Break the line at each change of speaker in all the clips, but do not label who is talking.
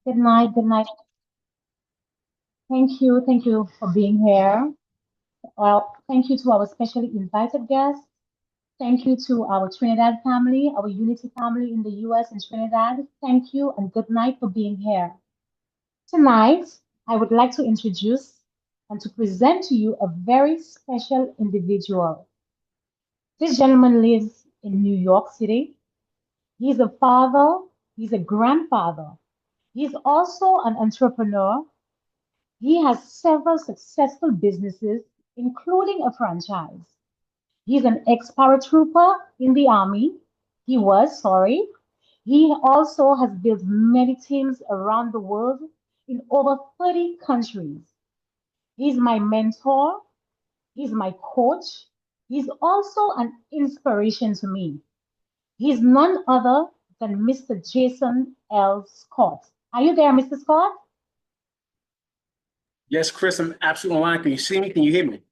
Good night. Good night. Thank you. Thank you for being here. Well, thank you to our specially invited guests. Thank you to our Trinidad family, our Unity family in the US and Trinidad. Thank you and good night for being here. Tonight, I would like to introduce and to present to you a very special individual. This gentleman lives in New York City. He's a father, he's a grandfather. He's also an entrepreneur. He has several successful businesses, including a franchise. He's an ex-paratrooper in the Army. He was, sorry. He also has built many teams around the world in over 30 countries. He's my mentor. He's my coach. He's also an inspiration to me. He's none other than Mr. Jason L. Scott. Are you there, Mr. Scott?
Yes, Chris, I'm absolutely online. Can you see me? Can you hear me?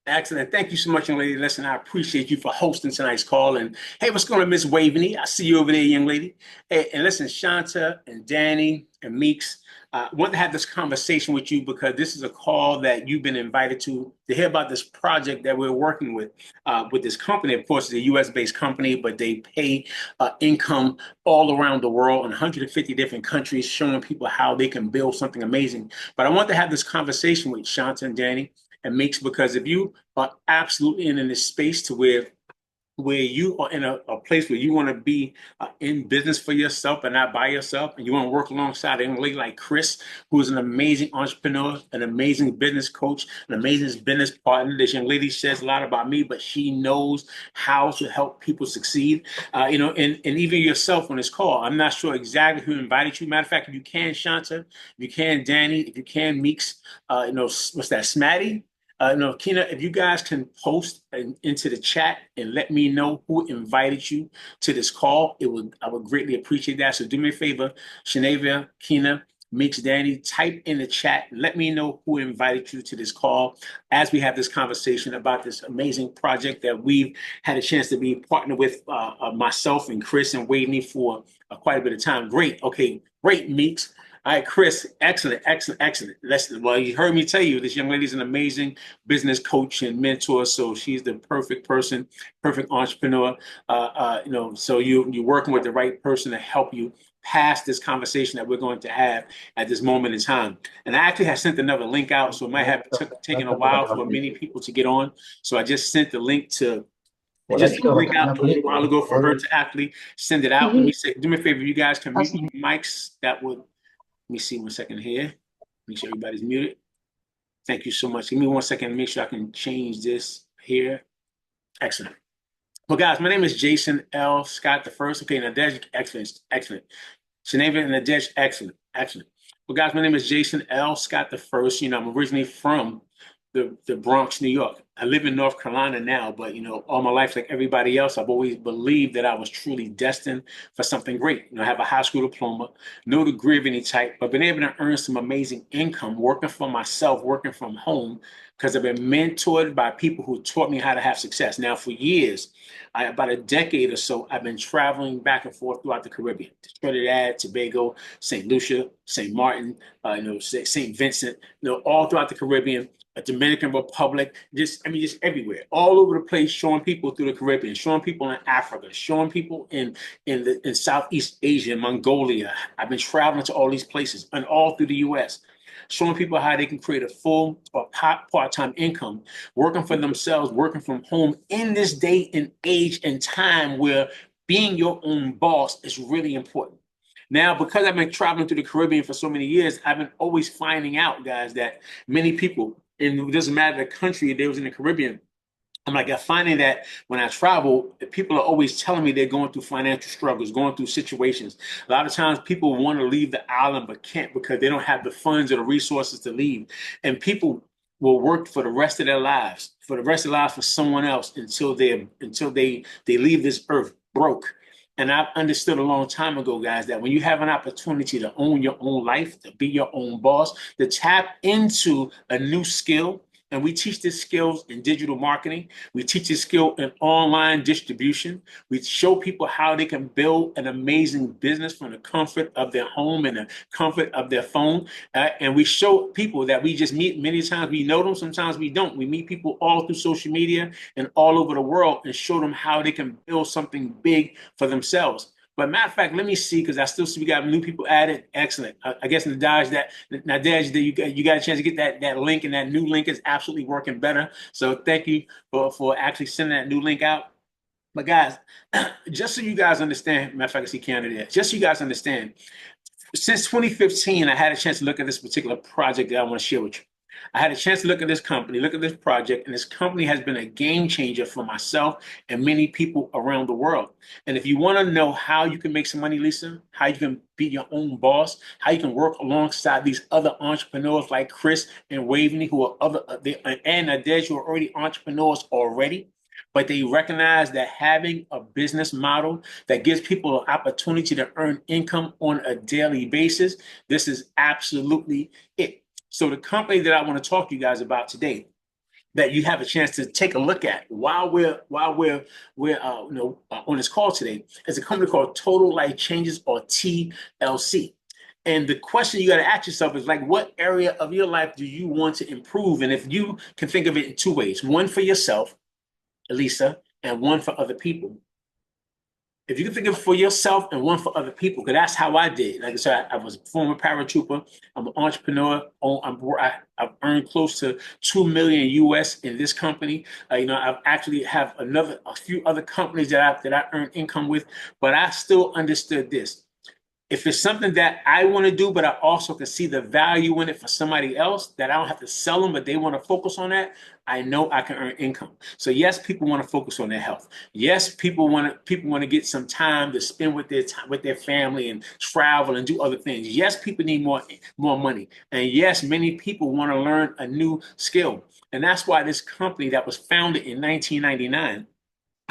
Excellent. Thank you so much, young lady. Listen, I appreciate you for hosting tonight's call. And hey, what's going on, Miss Waveney? I see you over there, young lady. Hey, and listen, Shanta and Danny and Meeks, I want to have this conversation with you because this is a call that you've been invited to hear about this project that we're working with this company. Of course, it's a US-based company, but they pay income all around the world in 150 different countries, showing people how they can build something amazing. But I want to have this conversation with Shanta and Danny and Meeks because if you are absolutely in this space to where you are in a place where you want to be in business for yourself and not by yourself, and you want to work alongside a young lady like Chris, who is an amazing entrepreneur, an amazing business coach, an amazing business partner. This young lady says a lot about me, but she knows how to help people succeed. And even yourself on this call, I'm not sure exactly who invited you. Matter of fact, if you can, Shanta, if you can, Danny, if you can, Meeks, what's that, Smatty? No, Kina, if you guys can post into the chat and let me know who invited you to this call, I would greatly appreciate that. So do me a favor, Shanavia, Kina, Mix, Danny, type in the chat. Let me know who invited you to this call as we have this conversation about this amazing project that we've had a chance to be partnered with myself and Chris and Waveney for quite a bit of time. Great. Okay, great, Meeks. All right, Chris, excellent, excellent, excellent. Well, you heard me tell you this young lady is an amazing business coach and mentor. So she's the perfect person, perfect entrepreneur. So you're working with the right person to help you pass this conversation that we're going to have at this moment in time. And I actually have sent another link out, so it might have taken a while for many people to get on. So I just sent the link to. I just sent the link out a little while ago for her to actually send it out. Let me say, do me a favor, you guys can mute your mics. That would. Let me see 1 second here. Make sure everybody's muted. Thank you so much. Give me 1 second to make sure I can change this here. Excellent. Well, guys, my name is Jason L. Scott the first. Okay, Nadege, excellent, excellent. Shanavia and Nadege, excellent, excellent. Well, guys, my name is Jason L. Scott the first. I'm originally from the Bronx, New York. I live in North Carolina now, but all my life, like everybody else, I've always believed that I was truly destined for something great. I have a high school diploma, no degree of any type, but been able to earn some amazing income working for myself, working from home, because I've been mentored by people who taught me how to have success. Now, for years, about a decade or so, I've been traveling back and forth throughout the Caribbean, Trinidad, Tobago, St. Lucia, St. Martin, St. Vincent, all throughout the Caribbean, Dominican Republic, just everywhere, all over the place, showing people through the Caribbean, showing people in Africa, showing people in Southeast Asia, Mongolia. I've been traveling to all these places and all through the U.S., showing people how they can create a full or part-time income, working for themselves, working from home in this day and age and time where being your own boss is really important. Now, because I've been traveling through the Caribbean for so many years, I've been always finding out, guys, that many people, and it doesn't matter the country, they was in the Caribbean. I'm finding that when I travel, people are always telling me they're going through financial struggles, going through situations. A lot of times people want to leave the island but can't because they don't have the funds or the resources to leave. And people will work for the rest of their lives, for someone else until they leave this earth broke. And I've understood a long time ago, guys, that when you have an opportunity to own your own life, to be your own boss, to tap into a new skill, And we teach this skills in digital marketing. We teach this skill in online distribution. We show people how they can build an amazing business from the comfort of their home and the comfort of their phone. And we show people that we just meet many times. We know them, sometimes we don't. We meet people all through social media and all over the world and show them how they can build something big for themselves. But matter of fact, let me see, because I still see we got new people added. Excellent. I guess Nadege, that you got a chance to get that link, and that new link is absolutely working better. So thank you for actually sending that new link out. But guys, just so you guys understand, matter of fact, I see Canada there. Just so you guys understand, since 2015, I had a chance to look at this particular project that I want to share with you. I had a chance to look at this company, look at this project, and this company has been a game changer for myself and many people around the world. And if you want to know how you can make some money, Lisa, how you can be your own boss, how you can work alongside these other entrepreneurs like Chris and Waveney, who are and Nadege, who are already entrepreneurs already, but they recognize that having a business model that gives people an opportunity to earn income on a daily basis, this is absolutely it. So the company that I want to talk to you guys about today, that you have a chance to take a look at while we're on this call today, is a company called Total Life Changes, or TLC. And the question you got to ask yourself is, like, what area of your life do you want to improve? And if you can think of it in two ways: one for yourself, Elisa, and one for other people. If you can think of it for yourself and one for other people, because that's how I did. Like I said, I was a former paratrooper. I'm an entrepreneur. I've earned close to 2 million US in this company. I've actually have a few other companies that I earn income with, but I still understood this. If it's something that I want to do, but I also can see the value in it for somebody else, that I don't have to sell them, but they want to focus on that, I know I can earn income. So yes, people want to focus on their health. Yes, people want to get some time to spend with their family and travel and do other things. Yes, people need more money. And yes, many people want to learn a new skill. And that's why this company that was founded in 1999,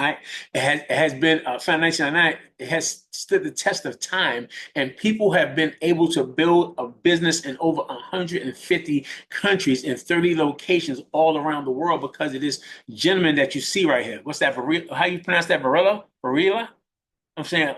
it has been found in 1999. It has stood the test of time, and people have been able to build a business in over 150 countries in 30 locations all around the world because of this gentleman that you see right here. What's that? How you pronounce that? Varela? I'm saying,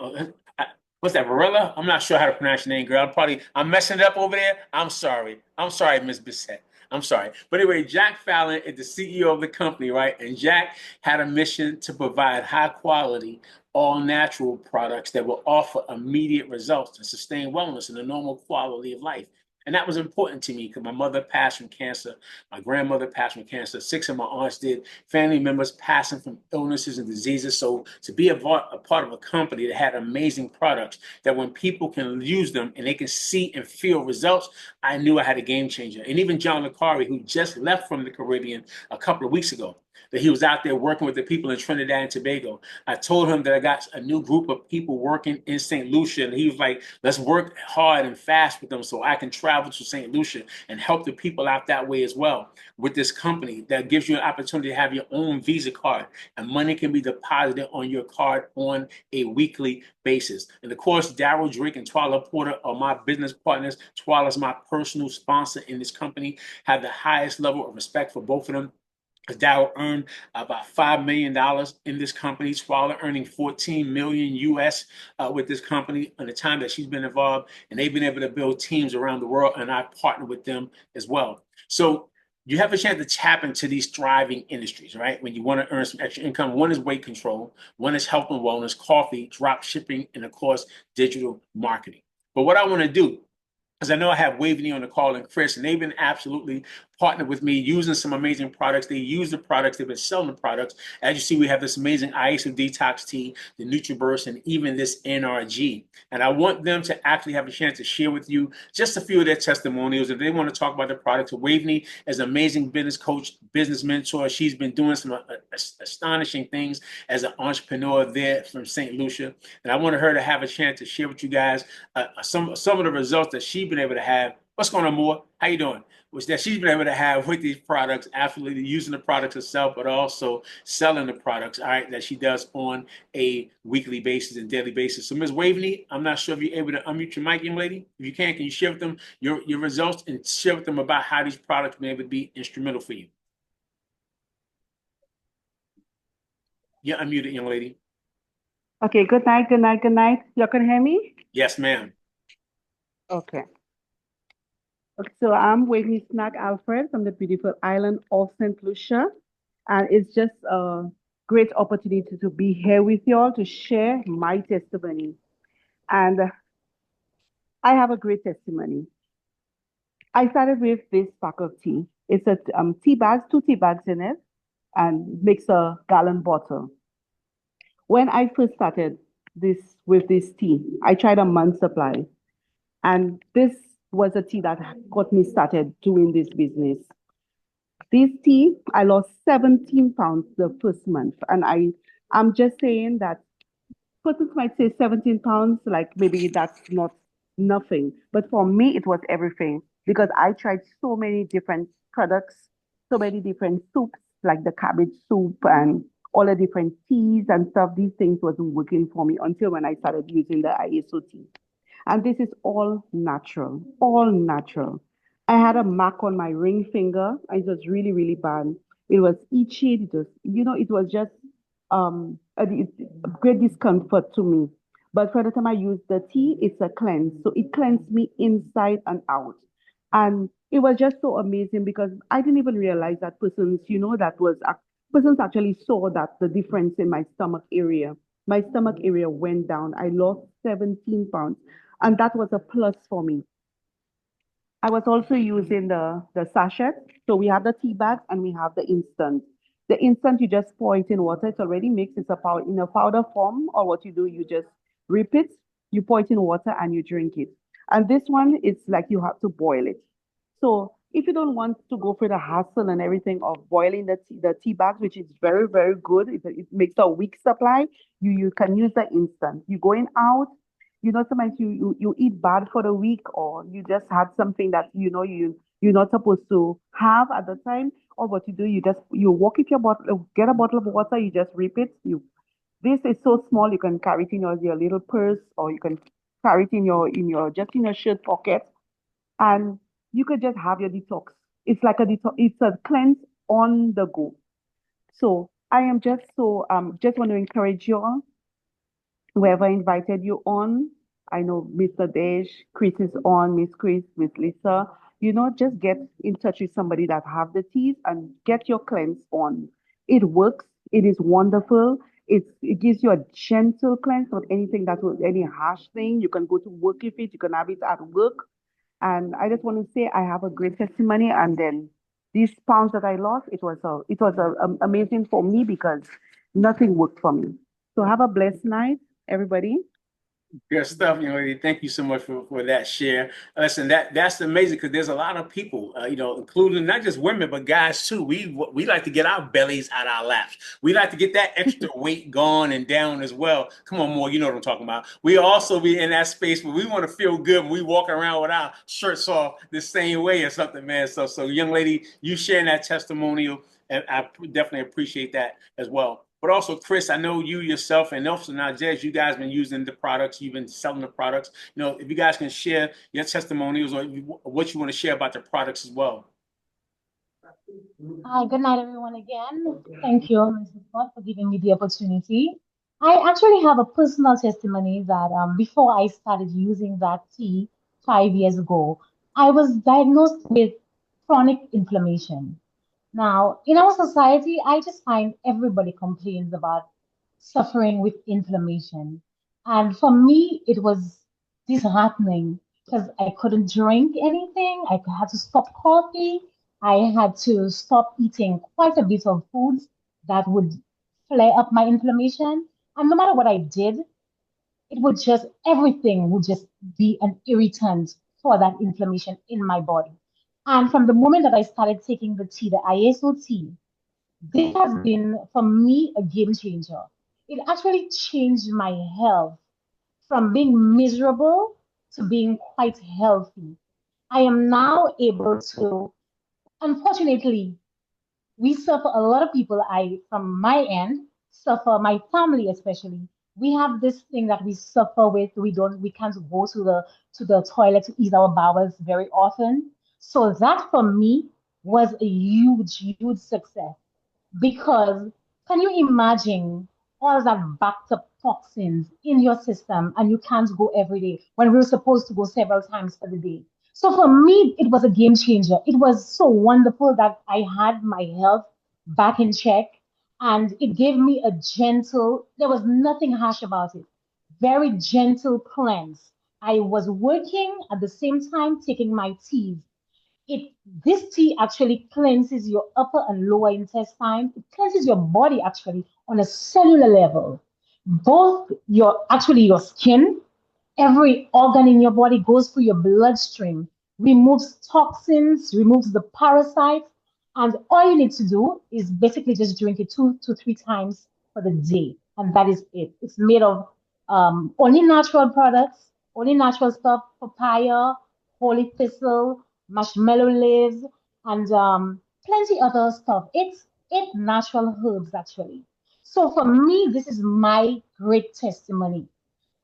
what's that, Varela? I'm not sure how to pronounce your name, girl. I'm messing it up over there. I'm sorry. I'm sorry, Miss Bissett. I'm sorry. But anyway, Jack Fallon is the CEO of the company, right? And Jack had a mission to provide high quality, all natural products that will offer immediate results and sustain wellness and a normal quality of life. And that was important to me because my mother passed from cancer. My grandmother passed from cancer. 6 of my aunts did. Family members passing from illnesses and diseases. So to be a part of a company that had amazing products, that when people can use them and they can see and feel results, I knew I had a game changer. And even John Licari, who just left from the Caribbean a couple of weeks ago, that he was out there working with the people in Trinidad and Tobago. I told him that I got a new group of people working in St. Lucia, and he was like, let's work hard and fast with them so I can travel to St. Lucia and help the people out that way as well with this company that gives you an opportunity to have your own Visa card, and money can be deposited on your card on a weekly basis. And of course, Daryl Drake and Twyla Porter are my business partners. Twyla's my personal sponsor in this company. Have the highest level of respect for both of them. Dow earned about $5 million in this company. Twyla earning 14 million US with this company in the time that she's been involved. And they've been able to build teams around the world, and I partner with them as well. So you have a chance to tap into these thriving industries, right? When you want to earn some extra income. One is weight control, one is health and wellness, coffee, drop shipping, and of course, digital marketing. But what I want to do, because I know I have Waveney on the call and Chris, and they've been absolutely partnered with me using some amazing products. They use the products, they've been selling the products. As you see, we have this amazing ISO Detox Tea, the NutriBurst, and even this NRG. And I want them to actually have a chance to share with you just a few of their testimonials. If they want to talk about the products, Waveney is an amazing business coach, business mentor. She's been doing some astonishing things as an entrepreneur there from St. Lucia. And I wanted her to have a chance to share with you guys some of the results that she's been able to have. What's going on, Moore? How you doing? Which that she's been able to have with these products, absolutely using the products herself, but also selling the products, all right, that she does on a weekly basis and daily basis. So, Ms. Waveney, I'm not sure if you're able to unmute your mic, young lady. If you can you share with them your results and share with them about how these products may be instrumental for you? You're unmuted, young lady.
Okay, good night, good night, good night. You can hear me?
Yes, ma'am.
Okay. Okay, so I'm Whitney Snack Alfred from the beautiful island of St. Lucia. And it's just a great opportunity to be here with you all to share my testimony. And I have a great testimony. I started with this pack of tea. It's a tea bags, two tea bags in it, and makes a gallon bottle. When I first started this tea, I tried a month supply. And this was a tea that got me started doing this business. This tea, I lost 17 pounds the first month. And I'm just saying that persons might say 17 pounds, like maybe that's not nothing. But for me, it was everything because I tried so many different products, so many different soups, like the cabbage soup and all the different teas and stuff. These things wasn't working for me until when I started using the ISO tea. And this is all natural, all natural. I had a mark on my ring finger. It was really, really bad. It was itchy. It was just a great discomfort to me. But for the time I used the tea, it's a cleanse. So it cleansed me inside and out. And it was just so amazing because I didn't even realize that persons actually saw that the difference in my stomach area. My stomach area went down. I lost 17 pounds. And that was a plus for me. I was also using the sachet. So we have the tea bag and we have the instant. The instant you just pour it in water. It's already mixed. It's a powder in a powder form. Or what you do, you just rip it, you pour it in water, and you drink it. And this one, it's like you have to boil it. So if you don't want to go through the hassle and everything of boiling the tea bags, which is very, very good, it makes a week supply, you can use the instant. You going out, sometimes you eat bad for the week or you just had something that you're not supposed to have at the time. Or what you do, you walk with your bottle, get a bottle of water, you just rip it. This is so small you can carry it in your little purse or you can carry it in your shirt pocket and you could just have your detox. It's like a detox, it's a cleanse on the go. So I am just want to encourage you all, whoever invited you on. I know Mr. Desh, Chris is on, Miss Chris, Miss Lisa. Just get in touch with somebody that have the teas and get your cleanse on. It works. It is wonderful. It gives you a gentle cleanse, not anything that was any harsh thing. You can go to work with it. You can have it at work. And I just want to say I have a great testimony. And then these pounds that I lost, it was amazing for me because nothing worked for me. So have a blessed night, everybody.
Good stuff, young lady. Thank you so much for that share. Listen, that's amazing because there's a lot of people, including not just women but guys too. We like to get our bellies out our laps. We like to get that extra weight gone and down as well. Come on, more, you know what I'm talking about. We also be in that space where we want to feel good when we walk around with our shirts off the same way or something, man. So young lady, you sharing that testimonial, and I definitely appreciate that as well. But also, Chris, I know you yourself and also Nadege, you guys been using the products, you've been selling the products. If you guys can share your testimonials or what you want to share about the products as well.
Hi, good night, everyone, again. Thank you, Mr. Scott, for giving me the opportunity. I actually have a personal testimony that before I started using that tea 5 years ago, I was diagnosed with chronic inflammation. Now, in our society, I just find everybody complains about suffering with inflammation. And for me, it was disheartening because I couldn't drink anything. I had to stop coffee. I had to stop eating quite a bit of foods that would flare up my inflammation. And no matter what I did, it would just, everything would just be an irritant for that inflammation in my body. And from the moment that I started taking the tea, the ISO tea, this has been for me a game changer. It actually changed my health from being miserable to being quite healthy. I am now able to, unfortunately, we suffer, a lot of people, from my end suffer, my family especially, we have this thing that we suffer with. We can't go to the toilet to ease our bowels very often. So that for me was a huge success because Can you imagine all that backed up toxins in your system and you can't go every day when we're supposed to go several times for the day? So for me, it was a game changer. It was so wonderful that I had my health back in check and it gave me a gentle, there was nothing harsh about it. Very gentle cleanse. I was working at the same time taking my teas. It This tea actually cleanses your upper and lower intestine. It cleanses your body actually on a cellular level. Both your skin, every organ in your body goes through your bloodstream, removes toxins, removes the parasites, and all you need to do is basically just drink it 2 to 3 times for the day, and that is it. It's made of only natural products, only natural stuff: papaya, holy thistle, marshmallow leaves, and plenty other stuff. It's eight natural herbs actually. So for me, this is my great testimony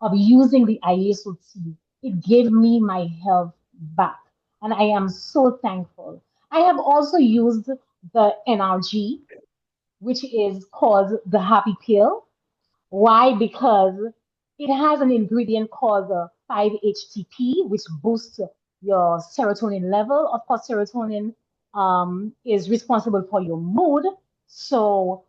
of using the ISO tea. It gave me my health back, and I am so thankful. I have also used the NRG, which is called the Happy Pill. Why? Because it has an ingredient called the 5-HTP, which boosts your serotonin level. Of course, serotonin is responsible for your mood. So,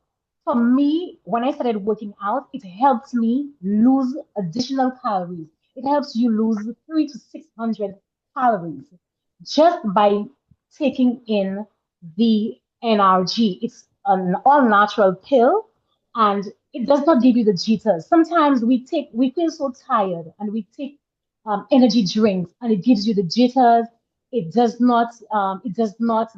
for me, when I started working out, it helps me lose additional calories. It helps you lose 300 to 600 calories just by taking in the NRG. It's an all natural pill and it does not give you the jitters. Sometimes we feel so tired and we take energy drinks and it gives you the jitters. It does not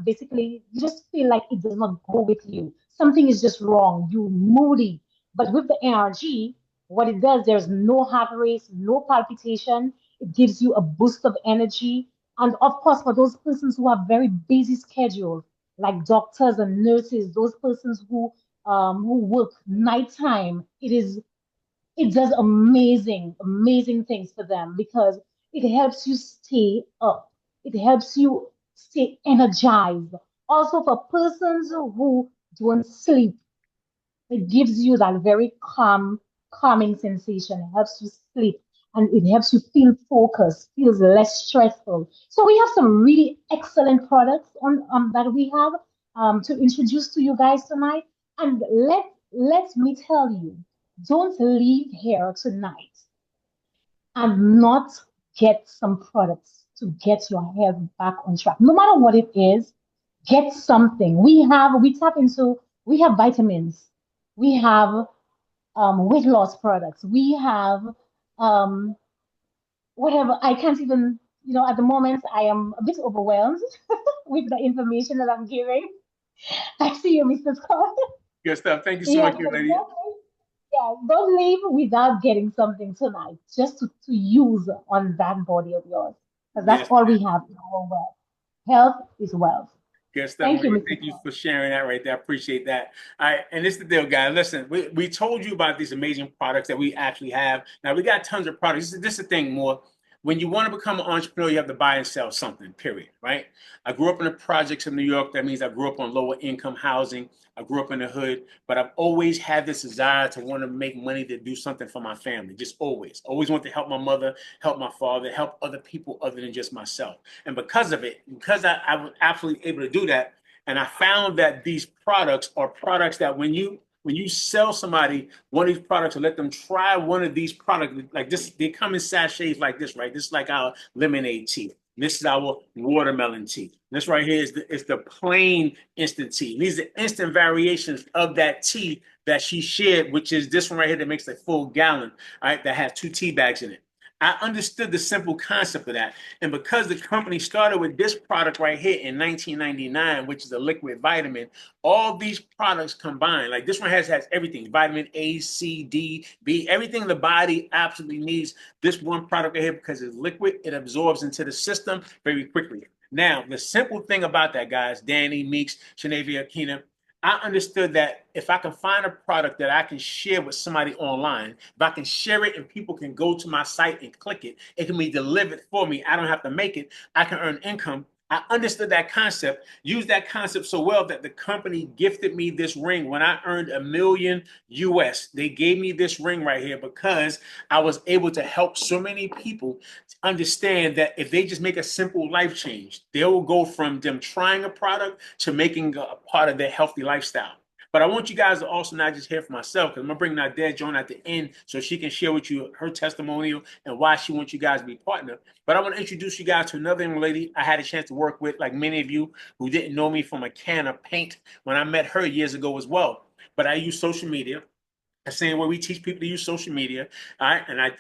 basically, you just feel like it does not go with you. Something is just wrong. You're moody. But with the NRG, what it does, there's no heart race, no palpitation. It gives you a boost of energy. And of course, for those persons who have very busy schedules, like doctors and nurses, those persons who work nighttime, it does amazing things for them because it helps you stay up. It helps you stay energized. Also for persons who don't sleep, it gives you that very calming sensation. It helps you sleep and it helps you feel focused, feels less stressful. So we have some really excellent products on that we have to introduce to you guys tonight. And let me tell you, don't leave here tonight and not get some products to get your health back on track. No matter what it is, get something. We have vitamins, we have weight loss products, we have um, whatever. I can't even, at the moment, I am a bit overwhelmed with the information that I'm giving. I see you, Mr. Scott.
Good stuff. Thank you so
Yeah,
much,
so
young lady.
don't leave without getting something tonight, just to use on that body of yours. Because that's
Yes,
all
ma'am.
we have in our wealth. Health is wealth.
Good stuff,
Thank you,
lady.
Mr.
Thank you
Scott.
for sharing that right there. I appreciate that. All right, and this is the deal, guys. Listen, we told you about these amazing products that we actually have. Now we got tons of products. This is the thing more. When you want to become an entrepreneur, you have to buy and sell something, period, right? I grew up in the projects in New York. That means I grew up on lower income housing. I grew up in the hood, but I've always had this desire to want to make money to do something for my family. Just always. Always want to help my mother, help my father, help other people other than just myself. And because of it, because I was absolutely able to do that, and I found that these products are products that when you sell somebody one of these products or let them try one of these products, like this, they come in sachets like this, right? This is like our lemonade tea. This is our watermelon tea. This right here is the plain instant tea. These are instant variations of that tea that she shared, which is this one right here that makes a full gallon, all right, that has 2 tea bags in it. I understood the simple concept of that. And because the company started with this product right here in 1999, which is a liquid vitamin, all these products combined, like this one has everything: vitamin A, C, D, B, everything the body absolutely needs. This one product right here, because it's liquid, it absorbs into the system very quickly. Now, the simple thing about that, guys, Danny, Meeks, Shanavia, Keena, I understood that if I can find a product that I can share with somebody online, if I can share it and people can go to my site and click it, it can be delivered for me. I don't have to make it. I can earn income. I understood that concept, used that concept so well that the company gifted me this ring when I earned $1 million US. They gave me this ring right here because I was able to help so many people understand that if they just make a simple life change, they will go from them trying a product to making a part of their healthy lifestyle. But I want you guys to also not just hear from myself, because I'm gonna bring Nadege on at the end so she can share with you her testimonial and why she wants you guys to be partner. But I want to introduce you guys to another young lady I had a chance to work with, like many of you who didn't know me from a can of paint when I met her years ago as well. But I use social media. The same way we teach people to use social media. All right. I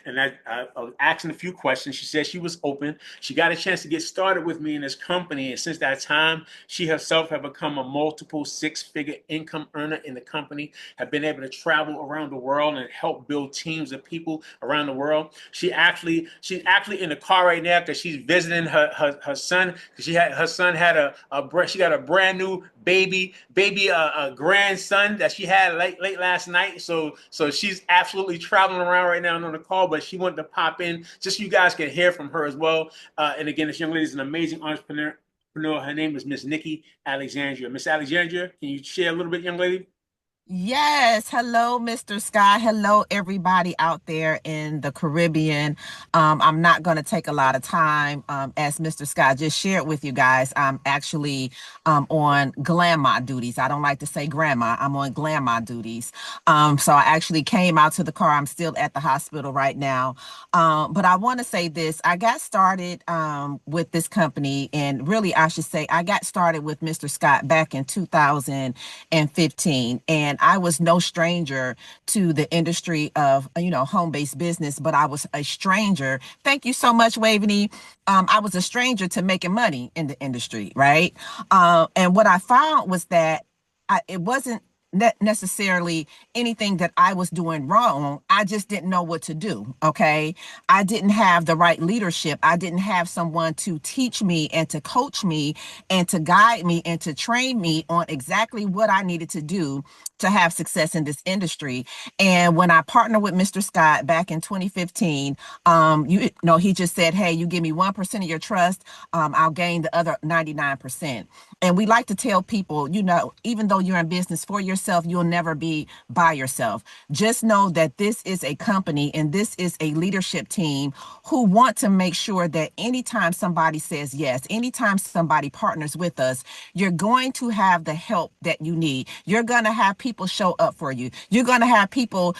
was asking a few questions. She said she was open. She got a chance to get started with me in this company. And since that time, she herself have become a multiple six-figure income earner in the company, have been able to travel around the world and help build teams of people around the world. She's actually in the car right now because she's visiting her son, because her son had she got a brand new baby grandson that she had late last night. So she's absolutely traveling around right now on the call, but she wanted to pop in just so you guys can hear from her as well. And again, this young lady is an amazing entrepreneur. Her name is Miss Nikki Alexandria. Miss Alexandria, can you share a little bit, young lady?
Yes. Hello, Mr. Sky. Hello, everybody out there in the Caribbean. I'm not going to take a lot of time. As Mr. Sky just shared with you guys, I'm actually on grandma duties. I don't like to say grandma. I'm on grandma duties. So I actually came out to the car. I'm still at the hospital right now. But I want to say this. I got started with this company, and really, I should say, I got started with Mr. Scott back in 2015. And I was no stranger to the industry of, home-based business, but I was a stranger. Thank you so much, Waveney. I was a stranger to making money in the industry, right? And what I found was that it wasn't necessarily anything that I was doing wrong. I just didn't know what to do. Okay. I didn't have the right leadership. I didn't have someone to teach me and to coach me and to guide me and to train me on exactly what I needed to do to have success in this industry. And when I partnered with Mr. Scott back in 2015, he just said, hey, you give me 1% of your trust, I'll gain the other 99%. And we like to tell people, even though you're in business for yourself, you'll never be by yourself. Just know that this is a company and this is a leadership team who want to make sure that anytime somebody says yes, anytime somebody partners with us, you're going to have the help that you need. You're going to have people show up for you. You're going to have people,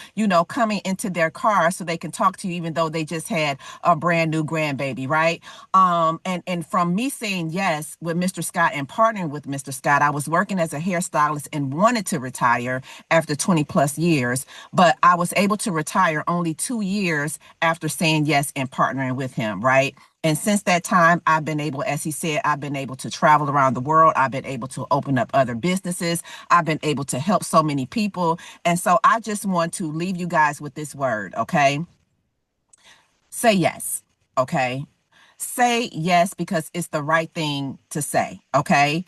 coming into their car so they can talk to you, even though they just had a brand new grandbaby, right? And from me saying yes with Mr. Scott and partnering with Mr. Scott, I was working as a hairstylist and wanted to retire after 20 plus years, but I was able to retire only 2 years after saying yes and partnering with him, right? And since that time, I've been able, as he said, I've been able to travel around the world. I've been able to open up other businesses. I've been able to help so many people. And so I just want to leave you guys with this word, okay? Say yes, okay? Say yes because it's the right thing to say, okay?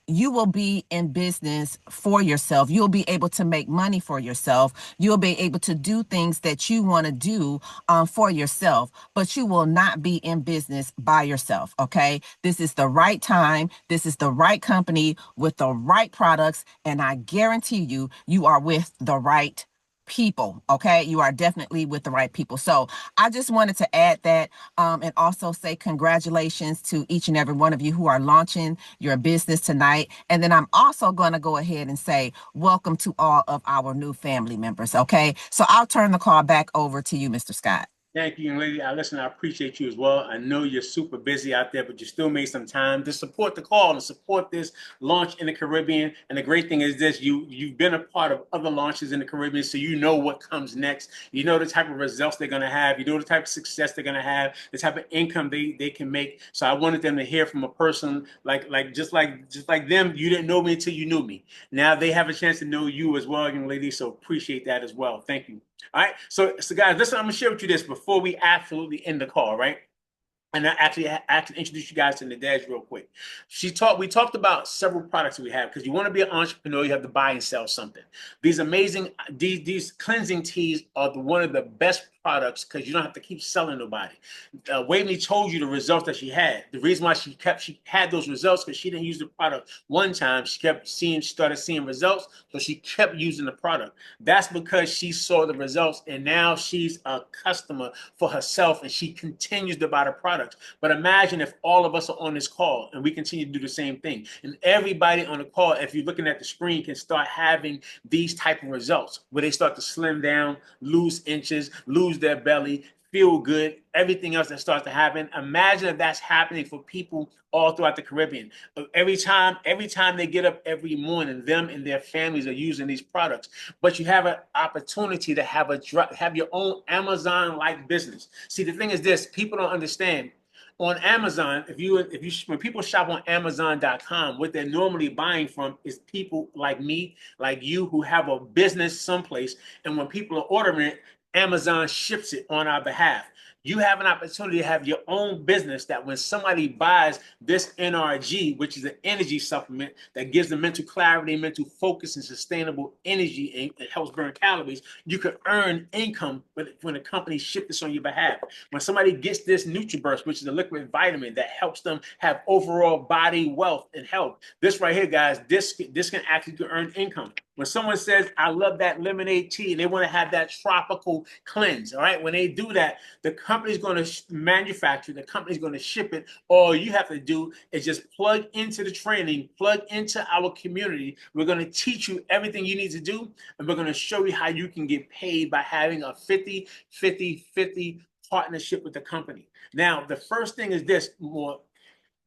You will be in business for yourself. You'll be able to make money for yourself. You'll be able to do things that you want to do for yourself, but you will not be in business by yourself, okay? This is the right time. This is the right company with the right products, and I guarantee you, you are with the right people, okay? You are definitely with the right people. So I just wanted to add that and also say congratulations to each and every one of you who are launching your business tonight. And then I'm also going to go ahead and say welcome to all of our new family members, okay? So I'll turn the call back over to you, Mr. Scott.
Thank you, young lady. Listen, I appreciate you as well. I know you're super busy out there, but you still made some time to support the call and support this launch in the Caribbean. And the great thing is this, you've been a part of other launches in the Caribbean, so you know what comes next. You know the type of results they're going to have. You know the type of success they're going to have, the type of income they can make. So I wanted them to hear from a person just like them. You didn't know me until you knew me. Now they have a chance to know you as well, young lady. So appreciate that as well. Thank you. All right. So guys, listen, I'm going to share with you this before we absolutely end the call, right? And I actually introduce you guys to Nadege real quick. We talked about several products that we have because you want to be an entrepreneur, you have to buy and sell something. These amazing, these cleansing teas are one of the best products because you don't have to keep selling nobody. Waveney told you the results that she had. The reason why she had those results because she didn't use the product one time. She started seeing results, so she kept using the product. That's because she saw the results, and now she's a customer for herself, and she continues to buy the products. But imagine if all of us are on this call and we continue to do the same thing, and everybody on the call, if you're looking at the screen, can start having these type of results where they start to slim down, lose inches, lose their belly, feel good, everything else that starts to happen. Imagine if that's happening for people all throughout the Caribbean. Every time they get up every morning, them and their families are using these products. But you have an opportunity to have your own Amazon-like business. See, the thing is this: people don't understand. On Amazon, when people shop on Amazon.com, what they're normally buying from is people like me, like you, who have a business someplace, and when people are ordering it, Amazon ships it on our behalf. You have an opportunity to have your own business that when somebody buys this NRG, which is an energy supplement that gives them mental clarity, mental focus, and sustainable energy, and it helps burn calories, you could earn income when the company ships this on your behalf. When somebody gets this NutriBurst, which is a liquid vitamin that helps them have overall body wealth and health, this right here, guys, this can actually earn income. When someone says, I love that lemonade tea, and they want to have that tropical cleanse, all right? When they do that, the company's going to manufacture, the company's going to ship it. All you have to do is just plug into the training, plug into our community. We're going to teach you everything you need to do, and we're going to show you how you can get paid by having a 50-50-50 partnership with the company. Now, the first thing is this: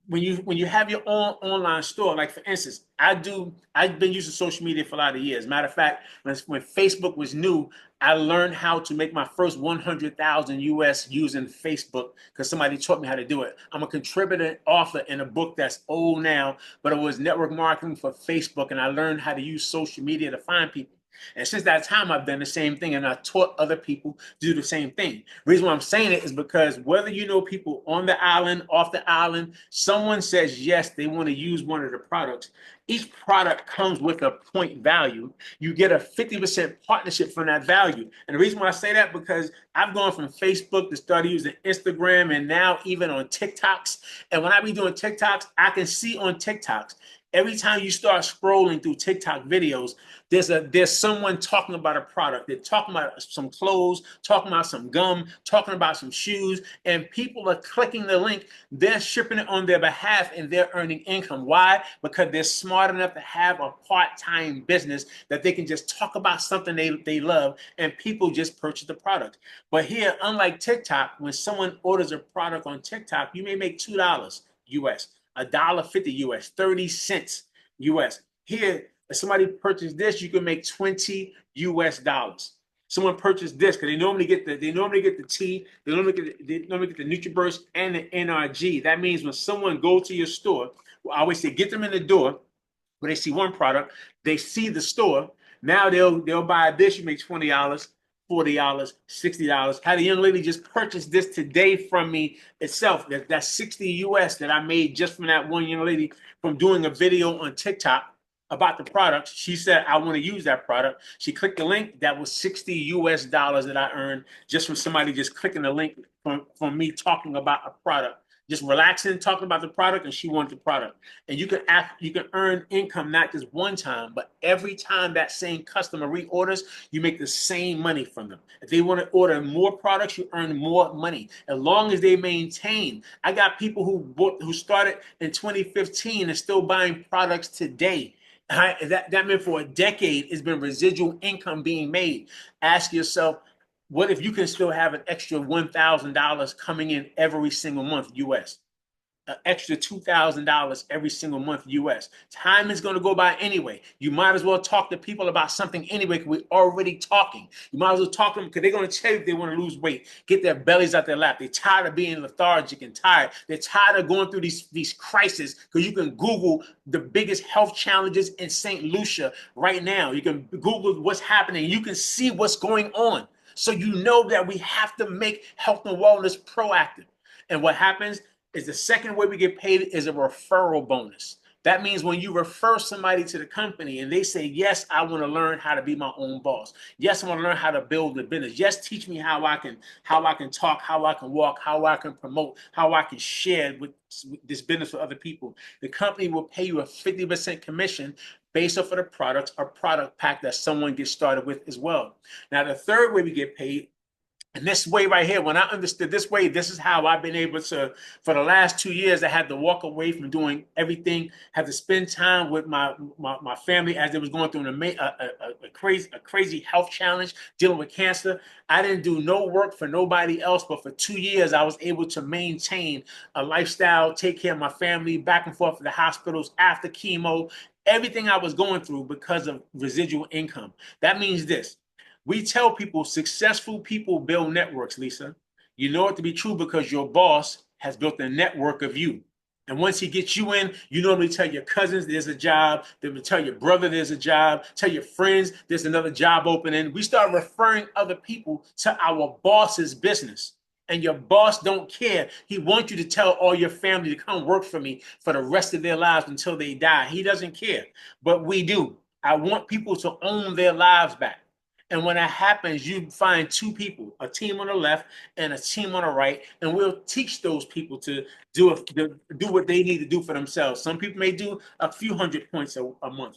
when you have your own online store, like for instance, I've been using social media for a lot of years. Matter of fact, when Facebook was new, I learned how to make my first 100,000 US using Facebook because somebody taught me how to do it. I'm a contributor and author in a book that's old now, but it was network marketing for Facebook, and I learned how to use social media to find people. And since that time, I've done the same thing, and I taught other people to do the same thing. The reason why I'm saying it is because whether you know people on the island, off the island, someone says yes, they want to use one of the products. Each product comes with a point value. You get a 50% partnership from that value. And the reason why I say that, because I've gone from Facebook to start using Instagram, and now even on TikToks. And when I be doing TikToks, I can see on TikToks, every time you start scrolling through TikTok videos, there's someone talking about a product. They're talking about some clothes, talking about some gum, talking about some shoes, and people are clicking the link. They're shipping it on their behalf, and they're earning income. Why? Because they're smart enough to have a part-time business that they can just talk about something they love, and people just purchase the product. But here, unlike TikTok, when someone orders a product on TikTok, you may make $2 US. $1.50 US, 30 cents US. Here, if somebody purchased this, you can make 20 US dollars. Someone purchased this because they normally get the tea, they normally get the NutriBurst and the NRG. That means when someone goes to your store, I always say get them in the door. When they see one product, they see the store. Now they'll buy this. You make $20. $40, $60. Had a young lady just purchased this today from me itself. That's 60 US that I made just from that one young lady from doing a video on TikTok about the product. She said, I want to use that product. She clicked the link. That was 60 US dollars that I earned just from somebody just clicking the link from me talking about a product. Just relaxing, talking about the product, and she wanted the product. And you can earn income not just one time, but every time that same customer reorders, you make the same money from them. If they want to order more products, you earn more money as long as they maintain. I got people who started in 2015 and still buying products today. That meant for a decade, it's been residual income being made. Ask yourself, what if you can still have an extra $1,000 coming in every single month US? An extra $2,000 every single month US. Time is going to go by anyway. You might as well talk to people about something anyway because we're already talking. You might as well talk to them because they're going to tell you if they want to lose weight, get their bellies out their lap. They're tired of being lethargic and tired. They're tired of going through these crises because you can Google the biggest health challenges in St. Lucia right now. You can Google what's happening. You can see what's going on. So you know that we have to make health and wellness proactive. And what happens is the second way we get paid is a referral bonus. That means when you refer somebody to the company and they say, yes, I want to learn how to be my own boss. Yes, I want to learn how to build the business. Yes, teach me how I can talk, how I can walk, how I can promote, how I can share with this business with other people. The company will pay you a 50% commission based off of the products or product pack that someone gets started with as well. Now, the third way we get paid, and this way right here, when I understood this way, this is how I've been able to, for the last 2 years, I had to walk away from doing everything, had to spend time with my family as they was going through a crazy health challenge, dealing with cancer. I didn't do no work for nobody else, but for 2 years, I was able to maintain a lifestyle, take care of my family, back and forth to the hospitals after chemo, everything I was going through because of residual income. That means this. We tell people successful people build networks, Lisa. You know it to be true because your boss has built a network of you. And once he gets you in, you normally tell your cousins there's a job. They will tell your brother there's a job. Tell your friends there's another job opening. We start referring other people to our boss's business. And your boss don't care. He wants you to tell all your family to come work for me for the rest of their lives until they die. He doesn't care. But we do. I want people to own their lives back. And when that happens, you find two people, a team on the left and a team on the right, and we'll teach those people to do what they need to do for themselves. Some people may do a few hundred points a month,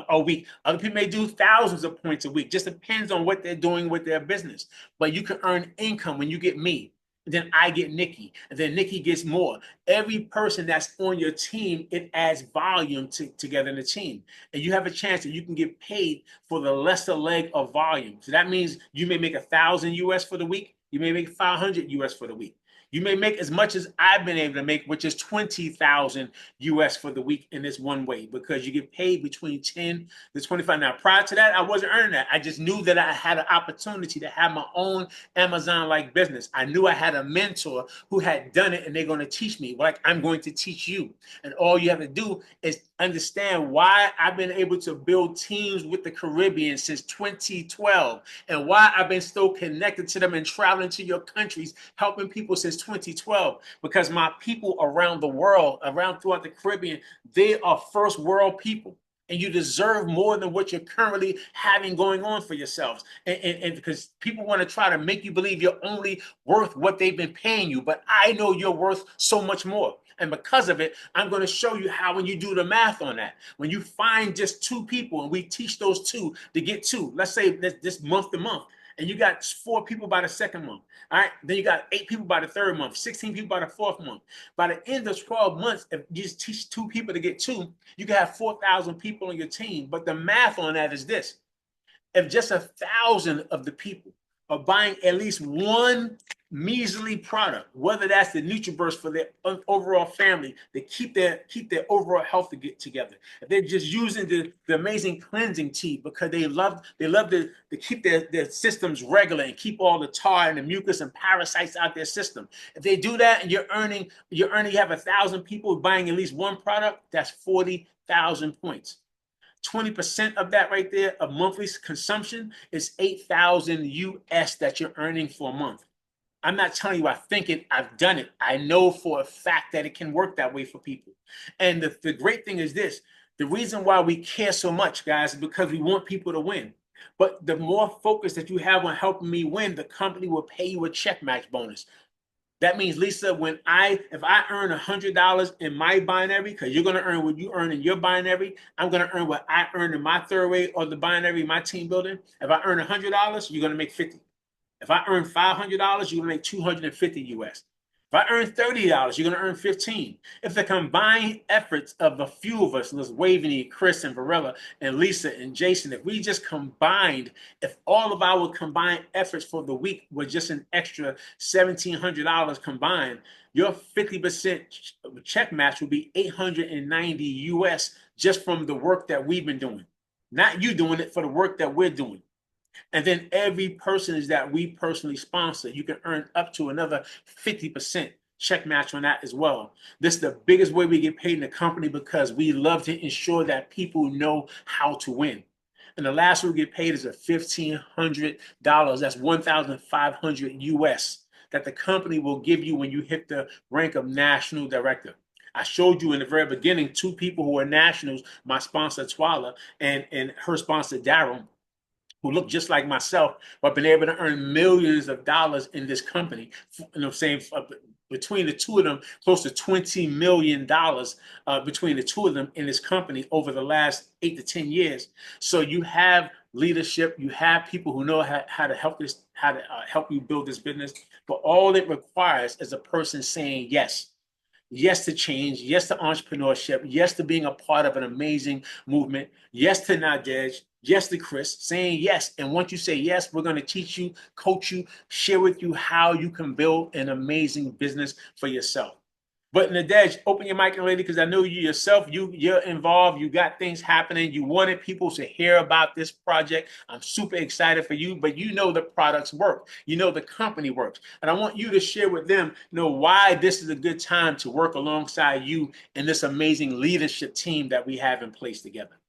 a week. Other people may do thousands of points a week. Just depends on what they're doing with their business. But you can earn income when you get me. Then I get Nikki, and then Nikki gets more. Every person that's on your team, it adds volume together in the team. And you have a chance that you can get paid for the lesser leg of volume. So that means you may make 1,000 US for the week. You may make 500 US for the week. You may make as much as I've been able to make, which is 20,000 US for the week in this one way, because you get paid between 10 to 25. Now, prior to that, I wasn't earning that. I just knew that I had an opportunity to have my own Amazon-like business. I knew I had a mentor who had done it, and they're going to teach me, like I'm going to teach you. And all you have to do is understand why I've been able to build teams with the Caribbean since 2012, and why I've been so connected to them and traveling to your countries, helping people since 2012, because my people around the world, around throughout the Caribbean, they are first world people. And you deserve more than what you're currently having going on for yourselves. And because people want to try to make you believe you're only worth what they've been paying you. But I know you're worth so much more. And because of it, I'm going to show you how, when you do the math on that, when you find just two people and we teach those two to get two, let's say this month to month, and you got 4 people by the second month. All right. Then you got 8 people by the third month, 16 people by the fourth month. By the end of 12 months, if you just teach 2 people to get 2, you can have 4,000 people on your team. But the math on that is this. If just 1,000 of the people are buying at least one measly product, whether that's the NutriBurst for their overall family, to keep their overall health to get together. If they're just using the amazing cleansing tea because they love to keep their systems regular and keep all the tar and the mucus and parasites out their system. If they do that and you have 1,000 people buying at least one product, that's 40,000 points. 20% of that right there of monthly consumption is 8,000 US that you're earning for a month. I'm not telling you I think it, I've done it. I know for a fact that it can work that way for people. And the great thing is this, the reason why we care so much, guys, is because we want people to win. But the more focus that you have on helping me win, the company will pay you a check match bonus. That means, Lisa, if I earn $100 in my binary, because you're going to earn what you earn in your binary, I'm going to earn what I earn in my third way or the binary, my team building. If I earn $100, you're going to make 50. If I earn $500, you're going to make 250 US. If I earn $30, you're going to earn 15. If the combined efforts of a few of us, Liz Waveney, Chris and Varela and Lisa and Jason, if we just combined, if all of our combined efforts for the week were just an extra $1,700 combined, your 50% check match would be 890 US just from the work that we've been doing. Not you doing it, for the work that we're doing. And then every person is that we personally sponsor, you can earn up to another 50% check match on that as well. This is the biggest way we get paid in the company, because we love to ensure that people know how to win. And the last one we get paid is a $1,500. That's 1,500 US that the company will give you when you hit the rank of national director. I showed you in the very beginning two people who are nationals, my sponsor Twala and her sponsor Daryl, who look just like myself, but been able to earn millions of dollars in this company. You know what I'm saying? Between the two of them, close to $20 million between the two of them in this company over the last 8 to 10 years. So you have leadership, you have people who know how to help this, how to help you build this business. But all it requires is a person saying yes. Yes to change, yes to entrepreneurship, yes to being a part of an amazing movement, yes to Nadege, yes to Chris, saying yes. And once you say yes, we're going to teach you, coach you, share with you how you can build an amazing business for yourself. But Nadege, open your mic, lady, because I know you yourself, you're involved. You got things happening. You wanted people to hear about this project. I'm super excited for you, but you know the products work. You know the company works. And I want you to share with them, why this is a good time to work alongside you and this amazing leadership team that we have in place together.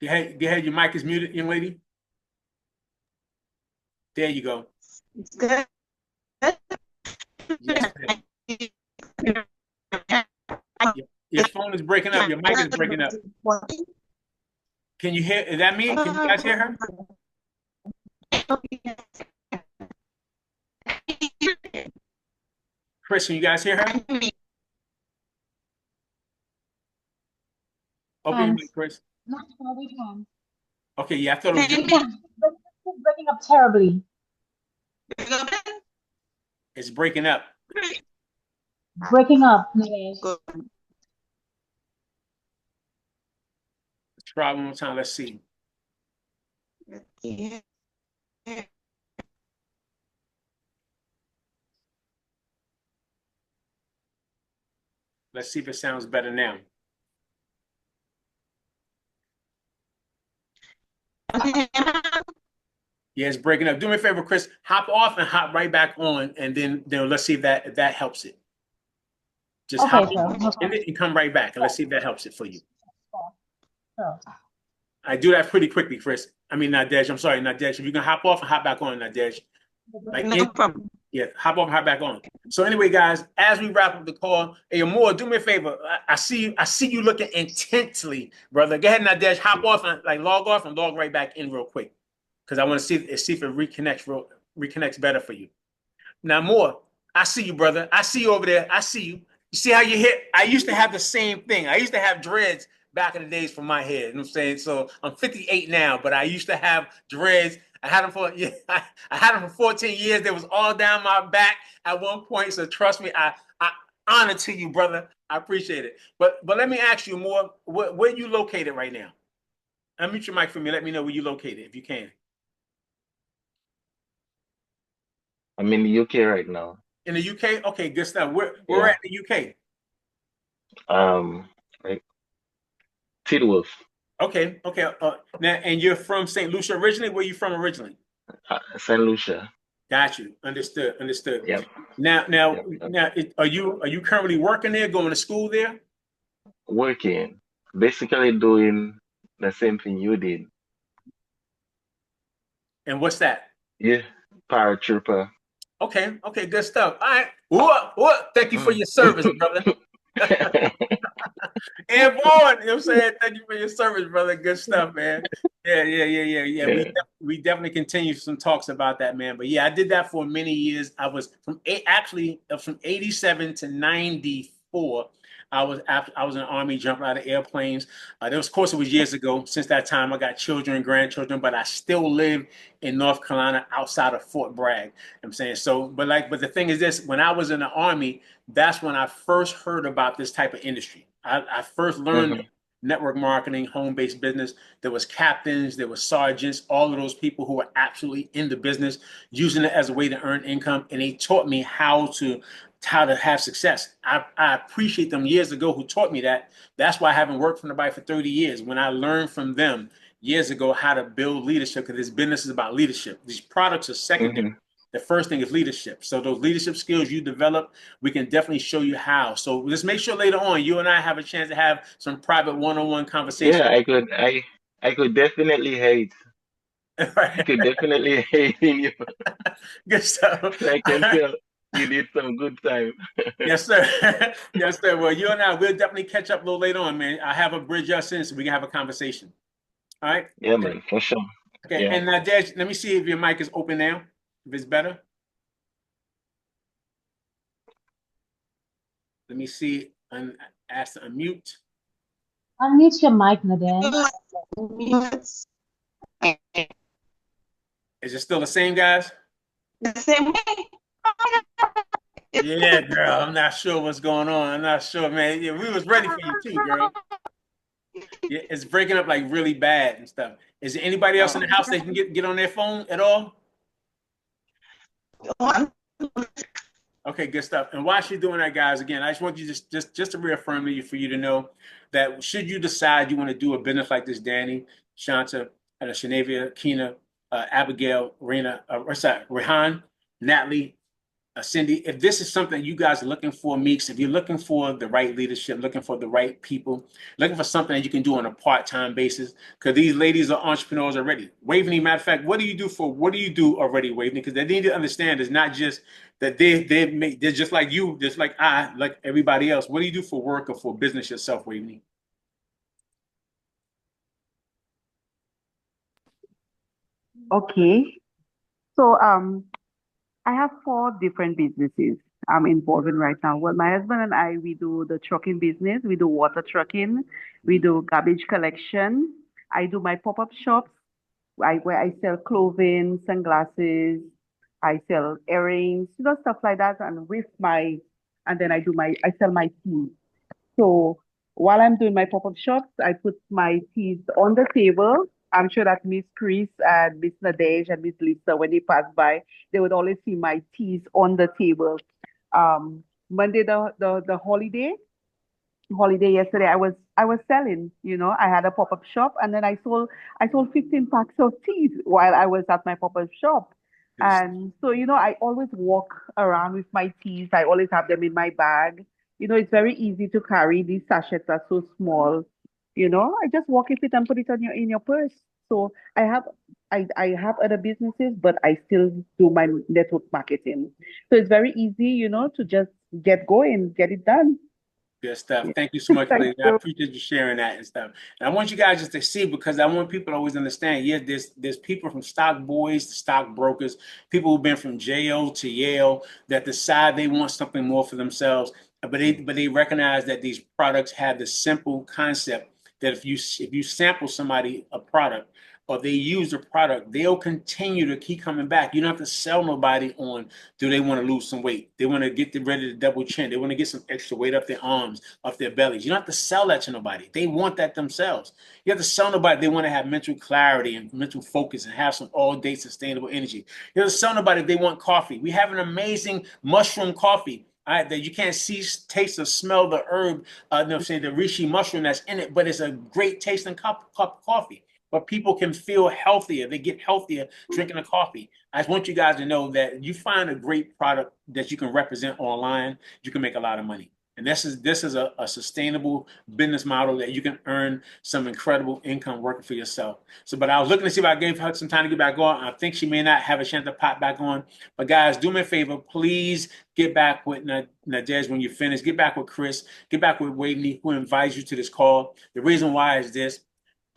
Go ahead. Your mic is muted, young lady. There you go.
It's good.
Yes, your phone is breaking up. Your mic is breaking up. Can you hear? Is that me? Can you guys hear her? Chris, can you guys hear her? Open your mic, Chris.
No, we can.
Okay, yeah, I thought it was
We
just
can. But it's breaking up terribly.
it's breaking up.
Breaking up, Nadege.
Good.
Let's try one more time. Let's see.
Yeah.
Let's see if it sounds better now. Yeah, it's breaking up. Do me a favor, Chris. Hop off and hop right back on, and then let's see if that helps it. Just
Okay,
hop
sir.
off
No
and then come right back, and let's see if that helps it for you.
Sure.
I do that pretty quickly, Chris. I mean, Nadege. I'm sorry, Nadege. If you can hop off and hop back on, Nadege.
No problem.
Yeah, hop off and hop back on. So anyway, guys, as we wrap up the call, hey, Amor, do me a favor. I see you looking intently, brother. Go ahead, Nadege. Hop off and log off and log right back in real quick, because I want to see if it reconnects better for you. Now, Amor, I see you, brother. I see you over there. I see you. You see how you hit? I used to have the same thing. I used to have dreads back in the days for my head. You know what I'm saying? So I'm 58 now, but I used to have dreads. I had them for I had them for 14 years. They was all down my back at one point. So trust me, I honor to you, brother. I appreciate it. But let me ask you more. Where you located right now? Unmute your mic for me. Let me know where you located if you can.
I'm in the UK right now.
In the UK? Okay, good stuff. We're
Yeah.
at the UK.
Right. Tidworth,
Okay. Now, and you're from St. Lucia originally? Where you from originally?
Saint Lucia.
Got you. Understood.
Yep.
Now,
Yep.
are you currently working there, going to school there?
Working, basically doing the same thing you did.
And what's that?
Yeah, paratrooper.
Okay, good stuff. All right. What? Thank you for your service, brother. Airborne, you know what I'm saying? Thank you for your service, brother. Good stuff, man. Yeah.
Yeah.
We definitely continue some talks about that, man. But yeah, I did that for many years. I was from 87 to 94. I was in the Army, jumping out of airplanes. Of course, it was years ago. Since that time, I got children and grandchildren, but I still live in North Carolina, outside of Fort Bragg. I'm saying so, but the thing is this: when I was in the Army, that's when I first heard about this type of industry. I first learned network marketing, home-based business. There was captains, there was sergeants, all of those people who were absolutely in the business, using it as a way to earn income, and they taught me how to have success. I appreciate them years ago who taught me that. That's why I haven't worked for nobody for 30 years. When I learned from them years ago how to build leadership, because this business is about leadership. These products are secondary. The first thing is leadership. So those leadership skills you develop, we can definitely show you how. So let's make sure later on you and I have a chance to have some private one-on-one conversation.
Yeah, I could definitely hate. I
Right.
could definitely hate you.
Good stuff.
So I can tell you need some good time.
Yes, sir. Yes, sir. Well, you and I, we'll definitely catch up a little later on, man. I have a bridge us in so we can have a conversation. All right.
Yeah, man, for sure.
Okay.
Yeah.
And Nadege, let me see if your mic is open now. If it's better. Let me see. Ask to unmute.
Unmute your mic, Nadege.
Is it still the same, guys?
The same way.
Yeah, girl. I'm not sure what's going on. I'm not sure, man. Yeah, we was ready for you too, girl. Yeah, it's breaking up like really bad and stuff. Is there anybody else in the house that can get on their phone at all? Okay, good stuff. And while she's doing that, guys, again, I just want you just to reaffirm to you for you to know that should you decide you want to do a business like this, Danny, Shanta, Shanavia, Keena, Abigail, Rena, Rehan, Natalie, Cindy, if this is something you guys are looking for, Meeks, if you're looking for the right leadership, looking for the right people, looking for something that you can do on a part-time basis, because these ladies are entrepreneurs already. Waveney, matter of fact, what do you do already, Waveney? Because they need to understand it's not just that they're just like you, just like I, like everybody else. What do you do for work or for business yourself, Waveney?
Okay. So I have 4 different businesses I'm involved in right now. Well, my husband and I, we do the trucking business. We do water trucking. We do garbage collection. I do my pop-up shops where I sell clothing, sunglasses. I sell earrings, stuff like that. And then I sell my tea. So while I'm doing my pop-up shops, I put my teas on the table. I'm sure that Miss Chris and Miss Nadege and Miss Lisa, when they pass by, they would always see my teas on the table. Monday, the holiday yesterday, I was selling. I had a pop-up shop, and then I sold 15 packs of teas while I was at my pop-up shop. And so, I always walk around with my teas. I always have them in my bag. It's very easy to carry. These sachets are so small. I just walk with it and put it on in your purse. So I have other businesses, but I still do my network marketing. So it's very easy, to just get going, get it done.
Good stuff.
Yeah.
Thank you so much,
Thank
lady. I
you.
appreciate you sharing that and stuff. And I want you guys just to see, because I want people to always understand. Yeah, there's people from stock boys to stock brokers, people who've been from JO to Yale that decide they want something more for themselves, but they recognize that these products have the simple concept that if you sample somebody a product or they use the product, they'll continue to keep coming back. You don't have to sell nobody on, do they want to lose some weight? They want to get ready to double chin. They want to get some extra weight up their arms, up their bellies. You don't have to sell that to nobody. They want that themselves. You have to sell nobody. They want to have mental clarity and mental focus and have some all-day sustainable energy. You have to sell nobody they want coffee. We have an amazing mushroom coffee. All right, that you can't see, taste, or smell the herb, no, saying the reishi mushroom that's in it, but it's a great tasting cup of coffee. But people can feel healthier. They get healthier drinking a coffee. I just want you guys to know that you find a great product that you can represent online, you can make a lot of money. And this is a sustainable business model that you can earn some incredible income working for yourself. So, but I was looking to see if I gave her some time to get back on. I think she may not have a chance to pop back on. But guys, do me a favor, please get back with Nadege when you finish. Get back with Chris. Get back with Waveney, who invites you to this call. The reason why is this.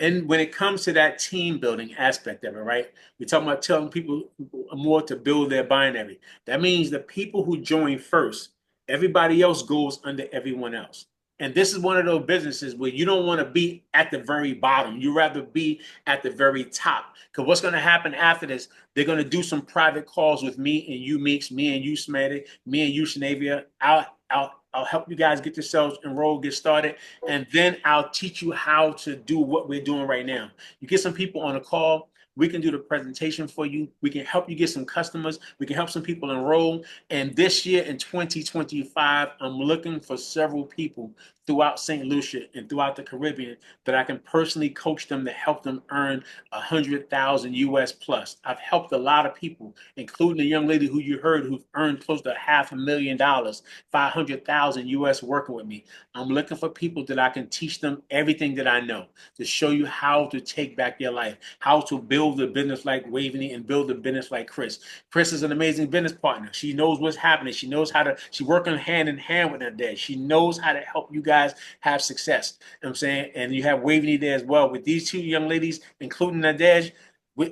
And when it comes to that team building aspect of it, right? We're talking about telling people more to build their binary. That means the people who join first, everybody else goes under everyone else. And this is one of those businesses where you don't want to be at the very bottom. You rather be at the very top. Because what's going to happen after this, they're going to do some private calls with me and you, Meeks, me and you, Smitty, me and you, Shanavia. I'll help you guys get yourselves enrolled, get started, and then I'll teach you how to do what we're doing right now. You get some people on a call. We can do the presentation for you. We can help you get some customers. We can help some people enroll. And this year in 2025, I'm looking for several people throughout St. Lucia and throughout the Caribbean that I can personally coach them to help them earn 100,000 US plus. I've helped a lot of people, including a young lady who you heard who've earned close to $500,000, 500,000 US working with me. I'm looking for people that I can teach them everything that I know to show you how to take back your life, how to build a business like Waveney and build a business like Chris. Chris is an amazing business partner. She knows what's happening. She knows how to, she's working hand in hand with Nadege. She knows how to help you guys have success. You know what I'm saying? And you have Waveney there as well. With these two young ladies, including Nadege,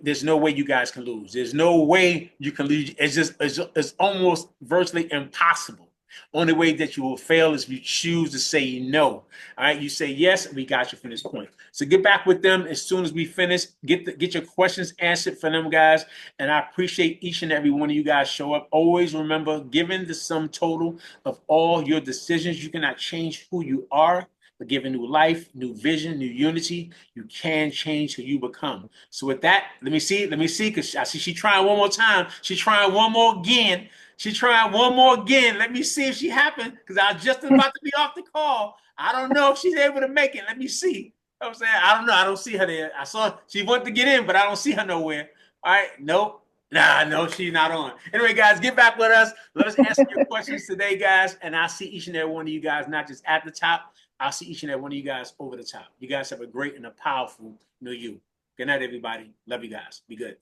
there's no way you guys can lose. There's no way you can lose. It's almost virtually impossible. Only way that you will fail is if you choose to say no. All right, you say yes, we got you from this point. So get back with them as soon as we finish. Get your questions answered for them, guys. And I appreciate each and every one of you guys show up. Always remember, given the sum total of all your decisions, you cannot change who you are. But given new life, new vision, new unity, you can change who you become. So with that, let me see, because I see she trying one more time. She's trying one more again. She's trying one more again. Let me see if she happened, because I was just about to be off the call. I don't know if she's able to make it. Let me see. You know what I'm saying? I don't know. I don't see her there. I saw she wanted to get in, but I don't see her nowhere. All right. Nope. Nah, no, she's not on. Anyway, guys, get back with us. Let us answer your questions today, guys. And I'll see each and every one of you guys, not just at the top. I'll see each and every one of you guys over the top. You guys have a great and a powerful new you. Good night, everybody. Love you guys. Be good.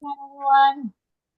Bye, everyone.